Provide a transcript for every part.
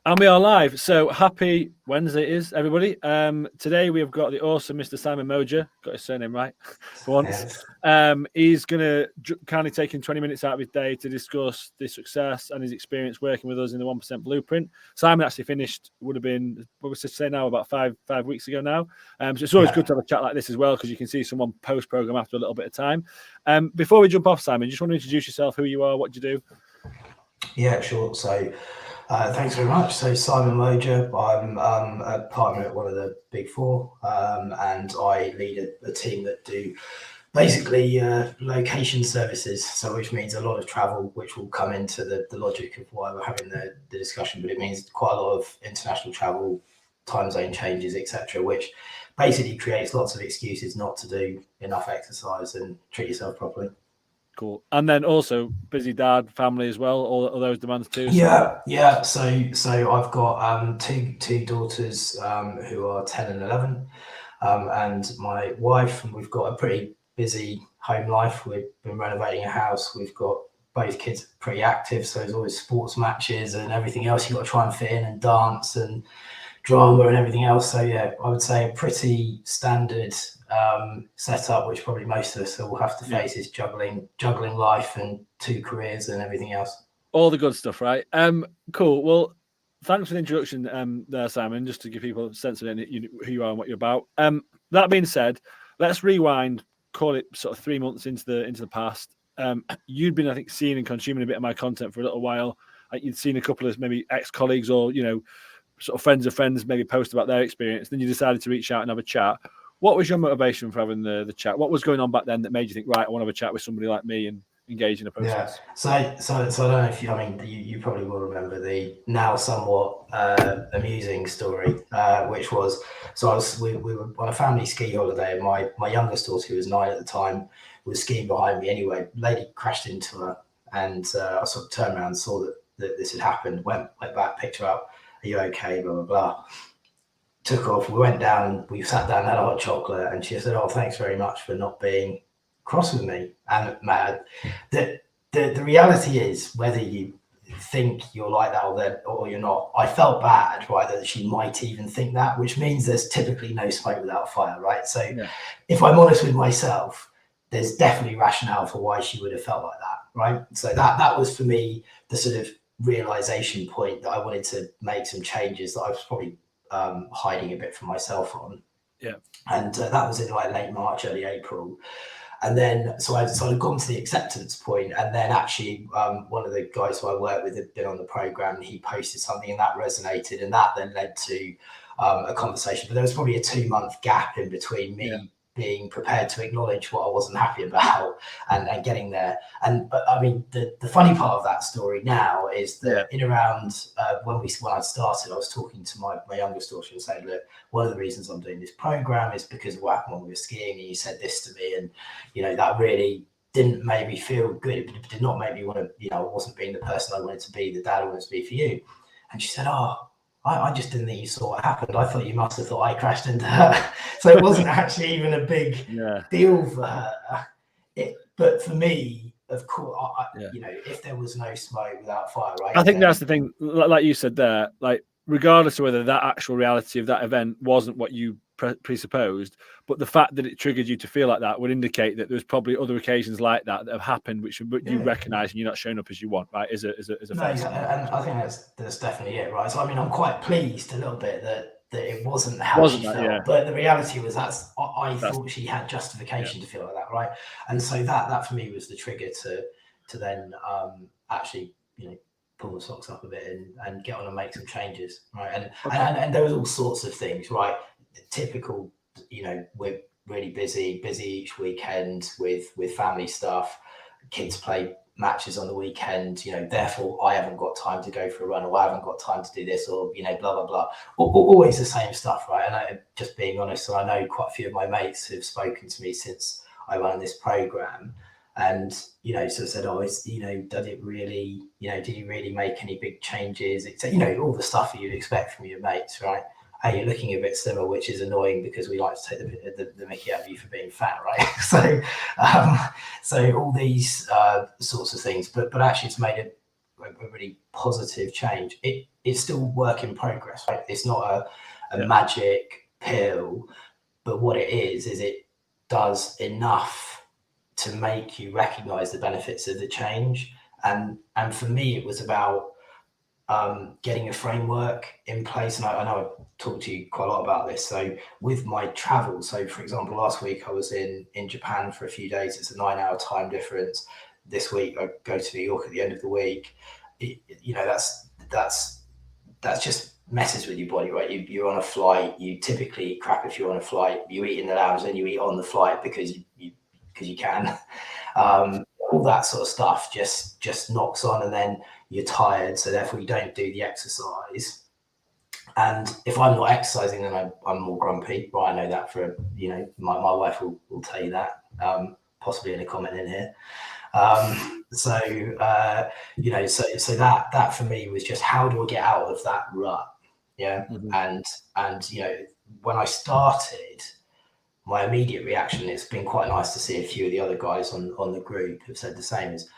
And we are live. So happy Wednesday it is, everybody. Today we have got the awesome Mr. Simon Moger. Got his surname right for once. Yes. He's going to kindly take in 20 minutes out of his day to discuss the success and his experience working with us in the 1% Blueprint. Simon actually finished, would have been, what was to say now, about five weeks ago now. So it's always good to have a chat like this as well, because you can see someone post-program after a little bit of time. Before we jump off, Simon, just want to introduce yourself, who you are, what you do. Yeah, sure. So thanks very much. So Simon Moger, I'm a partner at one of the big four, and I lead a team that do basically location services. So which means a lot of travel, which will come into the logic of why we're having the discussion, but it means quite a lot of international travel, time zone changes, etc., which basically creates lots of excuses not to do enough exercise and treat yourself properly. Cool. And then also busy dad, family as well, all those demands too. Yeah. So I've got two daughters who are 10 and 11, and my wife, and we've got a pretty busy home life. We've been renovating a house. We've got both kids pretty active, so there's always sports matches and everything else you've got to try and fit in, and dance and drama and everything else. So yeah, I would say a pretty standard setup, which probably most of us will have to face, is juggling life and two careers and everything else. All the good stuff, right? Cool. Well, thanks for the introduction there, Simon, just to give people a sense of who you are and what you're about. That being said, let's rewind, call it sort of 3 months into the past. You'd been, I think, seeing and consuming a bit of my content for a little while. You'd seen a couple of maybe ex-colleagues or, sort of friends of friends maybe post about their experience. Then you decided to reach out and have a chat. What was your motivation for having the chat? What was going on back then that made you think, right, I want to have a chat with somebody like me and engage in a process? Yeah. So I don't know if you probably will remember the now somewhat amusing story, which was, we were on a family ski holiday, and my youngest daughter, who was 9 at the time, was skiing behind me anyway. Lady crashed into her, and I sort of turned around and saw that this had happened, went back, picked her up. Are you okay? Blah, blah, blah. Took off. We went down, we sat down, had a hot chocolate, and she said, "Oh, thanks very much for not being cross with me." And the reality is, whether you think you're like that or you're not, I felt bad, right, that she might even think that, which means there's typically no smoke without fire, right? So if I'm honest with myself, there's definitely rationale for why she would have felt like that, right? So that was for me the sort of realization point that I wanted to make some changes that I was probably hiding a bit from myself on. And that was in like late March, early April. And then so I'd gone to the acceptance point, and then actually one of the guys who I work with had been on the program, and he posted something, and that resonated, and that then led to a conversation. But there was probably a 2-month gap in between me being prepared to acknowledge what I wasn't happy about and getting there. And I mean, the funny part of that story now is that in around when I started, I was talking to my youngest daughter and saying, look, one of the reasons I'm doing this program is because of what happened when we were skiing, and you said this to me, and that really didn't make me feel good. It did not make me want to, I wasn't being the person I wanted to be, the dad I wanted to be for you. And she said, oh, I just didn't think you saw what happened. I thought you must have thought I crashed into her. So it wasn't actually even a big deal for her. But for me, of course, if there was no smoke without fire, right? I think that's the thing, like you said there, like regardless of whether that actual reality of that event wasn't what you presupposed, but the fact that it triggered you to feel like that would indicate that there's probably other occasions like that have happened, which you recognise and you're not showing up as you want, right? Is a and I think that's definitely it, right? So I mean, I'm quite pleased a little bit that it wasn't how she felt, but the reality was I thought she had justification to feel like that, right? And so that for me was the trigger to then actually pull the socks up a bit and get on and make some changes, right? And there was all sorts of things, right? Typical, we're really busy each weekend with family stuff. Kids play matches on the weekend, therefore I haven't got time to go for a run, or I haven't got time to do this, or blah blah blah. Always the same stuff, right? And I, just being honest, so I know quite a few of my mates who've spoken to me since I ran this program, and sort of said, oh, it's did it really, did you really make any big changes? It's all the stuff that you'd expect from your mates, right? Hey, you're looking a bit slimmer, which is annoying because we like to take the mickey out of you for being fat, right? So all these sorts of things, but actually it's made a really positive change. it's still work in progress, right? It's not a magic pill, but what it is it does enough to make you recognize the benefits of the change. And for me, it was about getting a framework in place. And I know I've talked to you quite a lot about this. So with my travel, so for example, last week I was in Japan for a few days. It's a 9-hour time difference. This week I go to New York at the end of the week. That's just messes with your body, right? You're on a flight. You typically eat crap if you're on a flight. You eat in the lounge, then you eat on the flight because you can. All that sort of stuff just knocks on, and then you're tired, so therefore you don't do the exercise. And if I'm not exercising, then I'm more grumpy. Right, I know that for my wife will tell you that, possibly in a comment in here. So that for me was just, how do I get out of that rut? Yeah. Mm-hmm. And when I started, my immediate reaction, it's been quite nice to see a few of the other guys on the group have said the same, is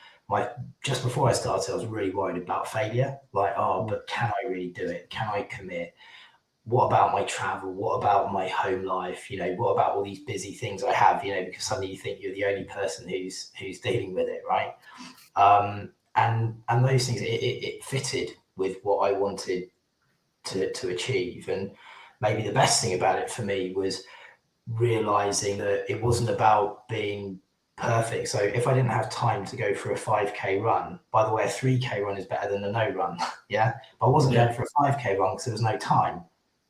just before I started, I was really worried about failure. Like, but can I really do it? Can I commit? What about my travel? What about my home life? What about all these busy things I have? Because suddenly you think you're the only person who's dealing with it, right? And those things, it fitted with what I wanted to achieve. And maybe the best thing about it for me was realizing that it wasn't about being perfect. So if I didn't have time to go for a 5K run, by the way, a 3K run is better than a no run. Yeah. But I wasn't going for a 5K run because there was no time.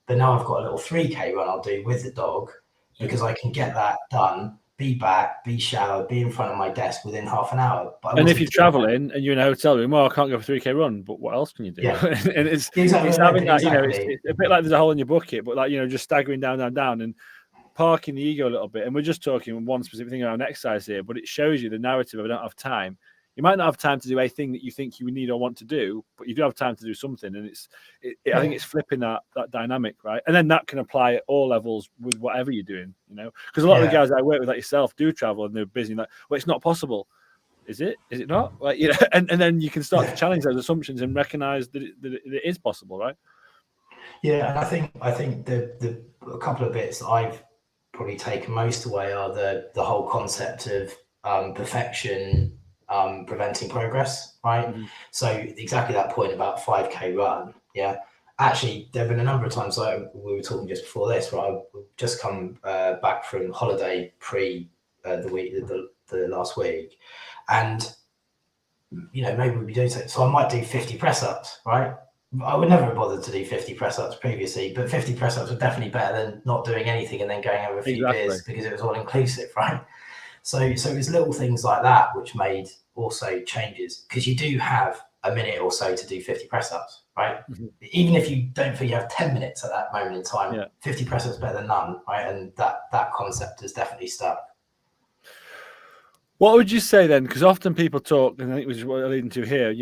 But now I've got a little 3K run I'll do with the dog, because I can get that done, be back, be showered, be in front of my desk within half an hour. And if you're traveling and you're in a hotel room, well, I can't go for a 3K run, but what else can you do? Yeah. And it's having that, it's a bit like there's a hole in your bucket, but just staggering down and parking the ego a little bit. And we're just talking one specific thing around exercise here, but it shows you the narrative of I don't have time. You might not have time to do a thing that you think you need or want to do, but you do have time to do something. And I think it's flipping that dynamic, right? And then that can apply at all levels with whatever you're doing, because a lot of the guys I work with, like yourself, do travel and they're busy. Like, well, it's not possible. Is it? Is it not? Like, and then you can start to challenge those assumptions and recognize that it is possible, right? Yeah, and I think the a couple of bits that I've probably taken most away are the whole concept of perfection preventing progress, right? Mm-hmm. So exactly that point about 5K run. Yeah, actually, there have been a number of times, like we were talking just before this, right? I've just come back from holiday pre the last week, and maybe we'd be doing something. So I might do 50 press ups, right? I would never have bothered to do 50 press ups previously, but 50 press ups were definitely better than not doing anything and then going over a few beers, because it was all inclusive, right? So it was little things like that which made also changes, because you do have a minute or so to do 50 press ups, right? Mm-hmm. Even if you don't feel you have 10 minutes at that moment in time, 50 press ups better than none, right? And that concept has definitely stuck. What would you say then? Because often people talk, and I think which is what you're leading to here,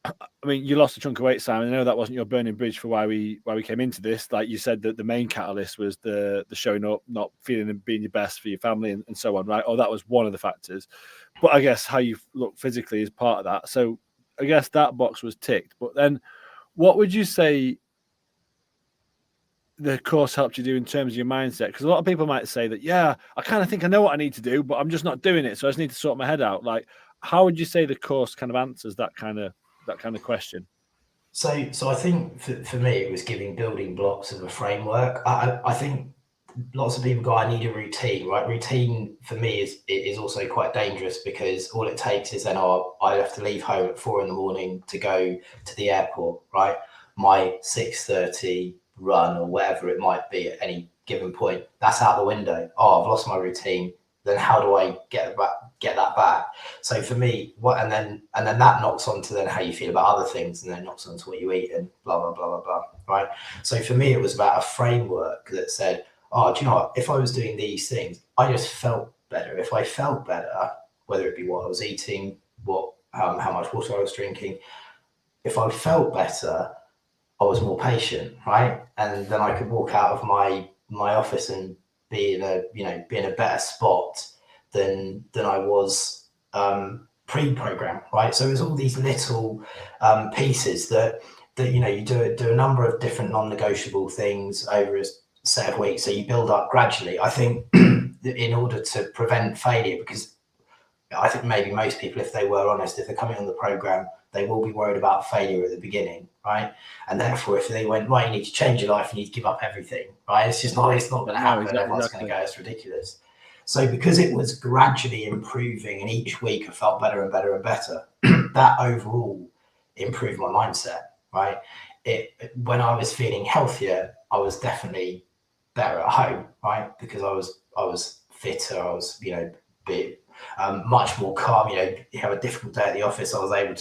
I mean, you lost a chunk of weight, Simon. I know that wasn't your burning bridge for why we came into this. Like you said, that the main catalyst was the showing up, not feeling and being your best for your family and so on, right? Or that was one of the factors. But I guess how you look physically is part of that. So I guess that box was ticked. But then what would you say the course helped you do in terms of your mindset? Because a lot of people might say that, yeah, I kind of think I know what I need to do, but I'm just not doing it. So I just need to sort my head out. Like, how would you say the course kind of answers that kind of question? So I think for me, it was giving building blocks of a framework. I think lots of people go, I need a routine, right? Routine for me is also quite dangerous, because all it takes is then, I have to leave home at 4 a.m. to go to the airport, right? My 6:30 run or whatever it might be at any given point, that's out the window. I've lost my routine. Then how do I get that back? So for me, and then that knocks on to then how you feel about other things, and then knocks on to what you eat, and blah blah blah blah blah, right? So for me, it was about a framework that said, do you know what? If I was doing these things, I just felt better. If I felt better, whether it be what I was eating, how much water I was drinking, if I felt better, I was more patient, right? And then I could walk out of my office and be in a better spot than I was pre-program, right? So it was all these little pieces that that, you know, you do a number of different non-negotiable things over a set of weeks. So you build up gradually. I think in order to prevent failure, because I think maybe most people, if they were honest, if they're coming on the program, they will be worried about failure at the beginning, right? And therefore, if they went, right, you need to change your life, you need to give up everything, right? It's not going to happen. Everyone's going to go, it's ridiculous. So because it was gradually improving and each week I felt better and better and better, that overall improved my mindset, right? When I was feeling healthier, I was definitely better at home, right? Because I was fitter, I was, you know, much more calm. You know, you have a difficult day at the office, I was able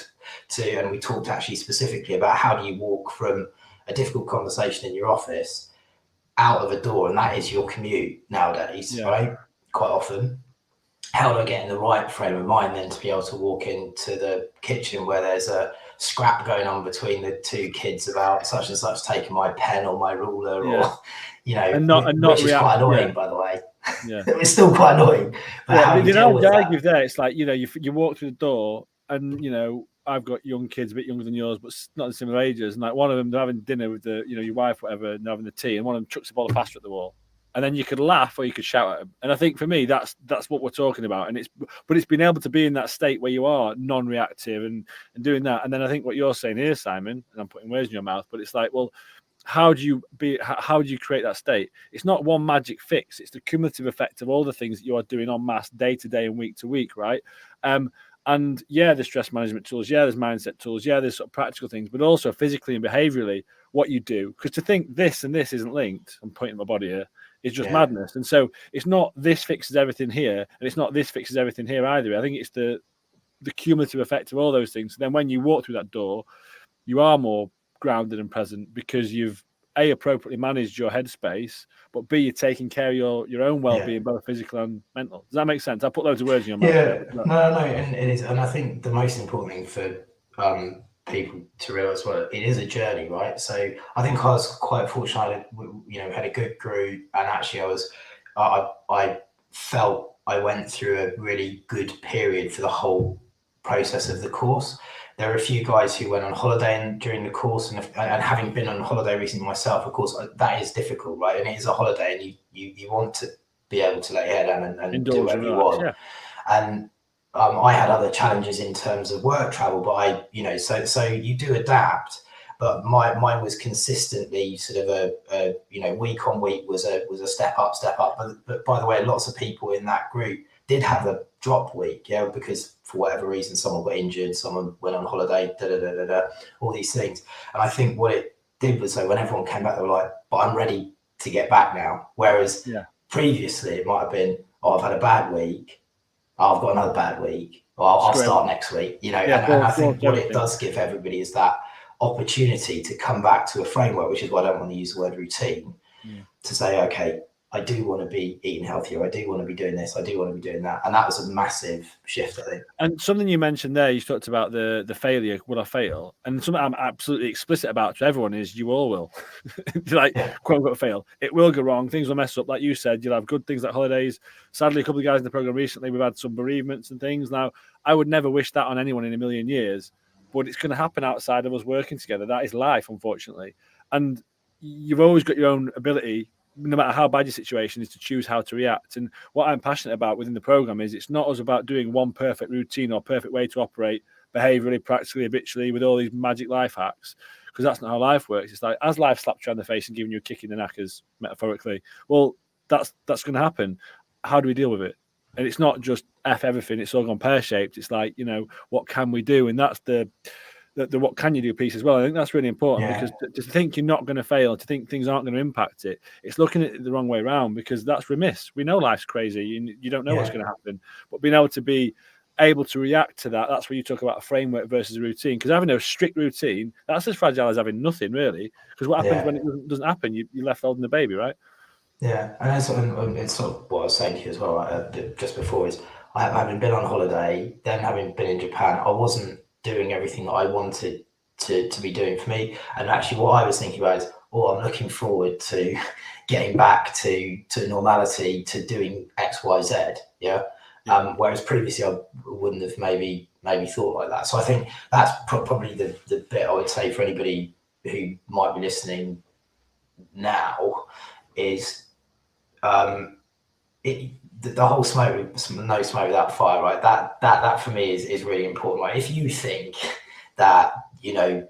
to, and we talked actually specifically about how do you walk from a difficult conversation in your office out of a door, and that is your commute nowadays, right? Quite often. How do I get in the right frame of mind then to be able to walk into the kitchen where there's a scrap going on between the two kids about such and such taking my pen or my ruler, or, you know, which is quite annoying, by the way. Yeah, it's still quite annoying. But how you deal with that? I give there, it's like, you know, you walk through the door, and, you know, I've got young kids, a bit younger than yours, but not the similar ages. And like one of them, they're having dinner with your wife, whatever, and they're having the tea, and one of them chucks a ball of pasta at the wall. And then you could laugh or you could shout at them. And I think for me, that's what we're talking about. And it's been able to be in that state where you are non-reactive and doing that. And then I think what you're saying here, Simon, and I'm putting words in your mouth, but it's like, well, how do you create that state? It's not one magic fix. It's the cumulative effect of all the things that you are doing en masse, day to day and week to week, right? And yeah, there's stress management tools. Yeah, there's mindset tools. Yeah, there's sort of practical things, but also physically and behaviorally, what you do. Because to think this and this isn't linked, I'm pointing my body here, is just madness. And so it's not this fixes everything here, and it's not this fixes everything here either. I think it's the cumulative effect of all those things. So then when you walk through that door, you are more grounded and present because you've A, appropriately managed your headspace, but B, you're taking care of your own well-being, both physical and mental. Does that make sense? I put loads of words in your mouth. Yeah, no, and it is, and I think the most important thing for people to realize, well, it is a journey, right? So I think I was quite fortunate, you know, had a good group, and actually I felt I went through a really good period for the whole process of the course. There are a few guys who went on holiday during the course, and having been on holiday recently myself, of course, that is difficult, right? And it is a holiday, and you want to be able to lay your head down and do whatever you want. Yeah. And I had other challenges in terms of work travel, but so you do adapt. But mine was consistently sort of a week on week was a step up. But by the way, lots of people in that group did have a drop week, because for whatever reason, someone got injured, someone went on holiday, all these things. And I think what it did was, when everyone came back, they were like, but I'm ready to get back now. Whereas previously it might have been, I've had a bad week, I've got another bad week, or I'll start next week, and I think what it does give everybody is that opportunity to come back to a framework, which is why I don't want to use the word routine, to say, okay, I do want to be eating healthier, I do want to be doing this, I do want to be doing that. And that was a massive shift, I think. And something you mentioned there, you talked about the failure, will I fail? And something I'm absolutely explicit about to everyone is you all will. Quote unquote fail. It will go wrong, things will mess up. Like you said, you'll have good things like holidays. Sadly, a couple of guys in the program recently, we've had some bereavements and things. Now, I would never wish that on anyone in a million years, but it's going to happen outside of us working together. That is life, unfortunately. And you've always got your own ability, no matter how bad your situation is, to choose how to react. And what I'm passionate about within the program is it's not us about doing one perfect routine or perfect way to operate behaviorally, practically, habitually, with all these magic life hacks, because that's not how life works. It's like, as life slaps you on the face and giving you a kick in the knackers, metaphorically, well, that's going to happen. How do we deal with it? And it's not just F everything, it's all gone pear-shaped. It's like, what can we do? And that's the what can you do piece as well. I think that's really important, because to think you're not going to fail, to think things aren't going to impact it, it's looking at it the wrong way around, because that's remiss. We know life's crazy. You don't know what's going to happen. But being able to react to that, that's where you talk about a framework versus a routine. Because having a strict routine, that's as fragile as having nothing, really. Because what happens when it doesn't happen? You're left holding the baby, right? Yeah, and it's sort of what I was saying to you as well, just before, is having been on holiday, then having been in Japan, I wasn't doing everything that I wanted to be doing for me. And actually what I was thinking about is, I'm looking forward to getting back to normality, to doing X, Y, Z. Whereas previously I wouldn't have maybe thought like that. So I think that's probably the bit I would say for anybody who might be listening now is the whole no smoke without fire, right? That for me is really important, right? If you think that, you know,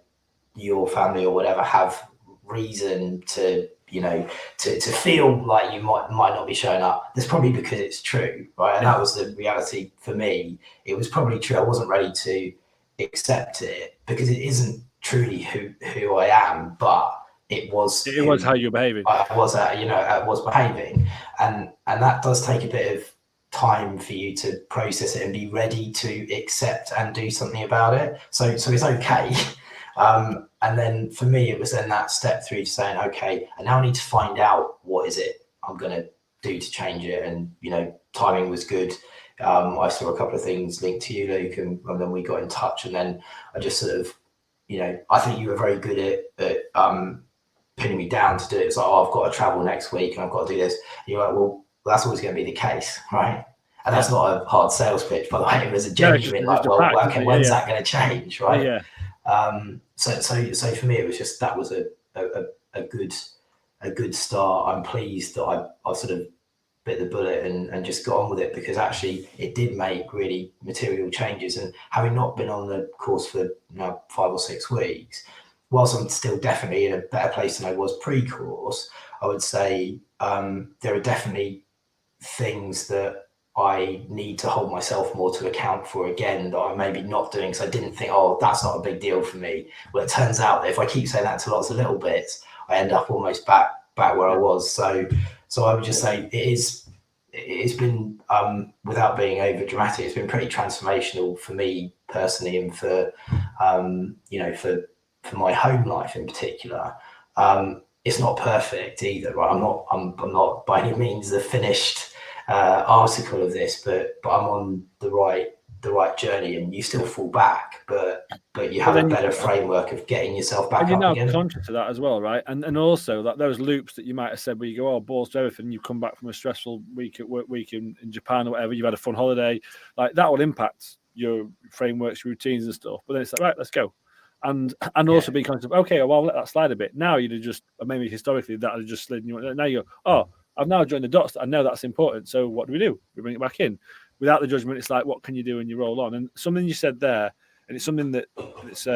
your family or whatever have reason to, you know, to feel like you might not be showing up, that's probably because it's true, right? And that was the reality for me. It was probably true. I wasn't ready to accept it because it isn't truly who I am, but it was how you're behaving. I was behaving, and that does take a bit of time for you to process it and be ready to accept and do something about it. So it's okay. And then for me, it was then that step through to saying, okay, I now need to find out what is it I'm going to do to change it. And, you know, timing was good. I saw a couple of things linked to you, Luke, and then we got in touch. And then I just sort of, you know, I think you were very good at pinning me down to do it. It's like, oh, I've got to travel next week and I've got to do this. And you're like, well, that's always going to be the case, right? And that's not a hard sales pitch, by the way. It was a genuine, okay, when's that going to change, right? Yeah. So for me, it was just, that was a good start. I'm pleased that I sort of bit the bullet and just got on with it, because actually it did make really material changes. And having not been on the course for now 5 or 6 weeks, whilst I'm still definitely in a better place than I was pre-course, I would say there are definitely things that I need to hold myself more to account for again that I'm maybe not doing, because I didn't think, oh, that's not a big deal for me. Well, it turns out that if I keep saying that to lots of little bits, I end up almost back where I was. So I would just say it's been, without being over dramatic, it's been pretty transformational for me personally, and for you know, for my home life in particular. It's not perfect either, right? I'm not by any means the finished article of this, but I'm on the right journey. And you still fall back, but you have a better framework of getting yourself back up again. And you're now conscious of that as well, right? And also that those loops that you might have said where you go, oh, balls to everything, you come back from a stressful week at work week in Japan or whatever, you've had a fun holiday, like that will impact your frameworks, routines and stuff. But then it's like, right, let's go. And also be conscious of, okay, well, I'll let that slide a bit. Now you'd have just, maybe historically that had just slid. Now you go, oh, I've now joined the dots. I know that's important. So what do? We bring it back in without the judgment. It's like, what can you do when you roll on? And something you said there, and it's something that it's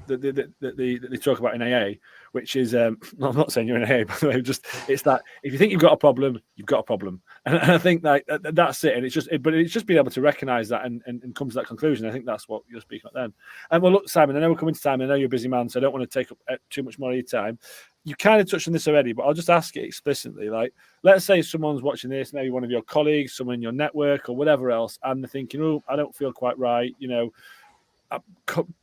that they talk about in AA, which is I'm not saying you're in AA, by the way. Just it's that if you think you've got a problem, you've got a problem, and I think like that's it. And it's just being able to recognise that and come to that conclusion. I think that's what you're speaking about then. And well, look, Simon, I know we're coming to time. I know you're a busy man, so I don't want to take up too much more of your time. You kind of touched on this already, but I'll just ask it explicitly. Like, let's say someone's watching this, maybe one of your colleagues, someone in your network or whatever else, and they're thinking, oh, I don't feel quite right, you know,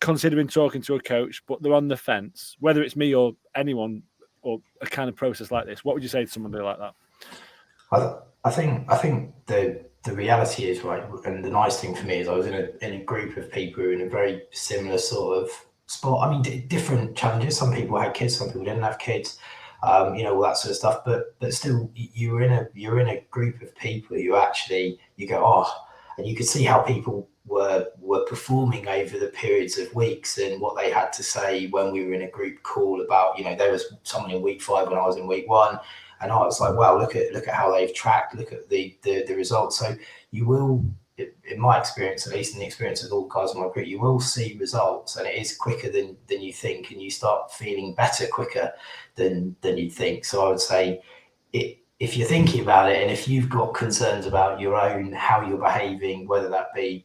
considering talking to a coach, but they're on the fence, whether it's me or anyone or a kind of process like this. What would you say to somebody like that? I think the reality is, right, and the nice thing for me is I was in a group of people who were in a very similar sort of spot. I mean, different challenges. Some people had kids, some people didn't have kids, you know, all that sort of stuff. But still, you're in a group of people who actually you go, oh, and you could see how people were performing over the periods of weeks, and what they had to say when we were in a group call about, you know, there was someone in week 5 when I was in week 1, and I was like, wow, look at how they've tracked, look at the results. So you will, in my experience, at least in the experience of all the guys in my group, you will see results, and it is quicker than you think, and you start feeling better quicker than you think. So I would say, if you're thinking about it, and if you've got concerns about your own, how you're behaving, whether that be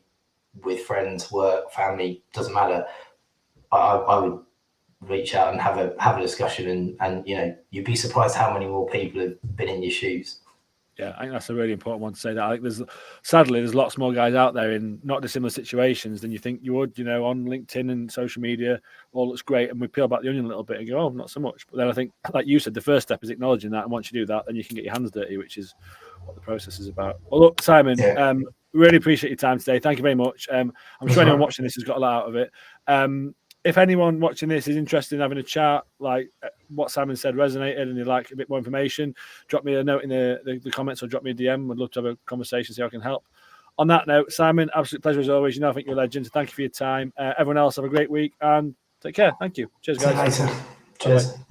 with friends, work, family, doesn't matter, I would reach out and have a discussion, and you know, you'd be surprised how many more people have been in your shoes. Yeah, I think that's a really important one to say. That I think sadly there's lots more guys out there in not dissimilar situations than you think you would. You know, on LinkedIn and social media, all looks great, and we peel back the onion a little bit and go, oh, not so much. But then I think, like you said, the first step is acknowledging that, and once you do that, then you can get your hands dirty, which is what the process is about. Well, look, Simon, really appreciate your time today. Thank you very much. I'm sure anyone watching this has got a lot out of it. If anyone watching this is interested in having a chat, like what Simon said resonated, and they'd like a bit more information, drop me a note in the comments or drop me a DM. I'd love to have a conversation, see how I can help. On that note, Simon, absolute pleasure as always. You know, I think you're a legend. Thank you for your time. Everyone else, have a great week, and Take care. Thank you. Cheers, See you guys. later. Cheers. Bye-bye.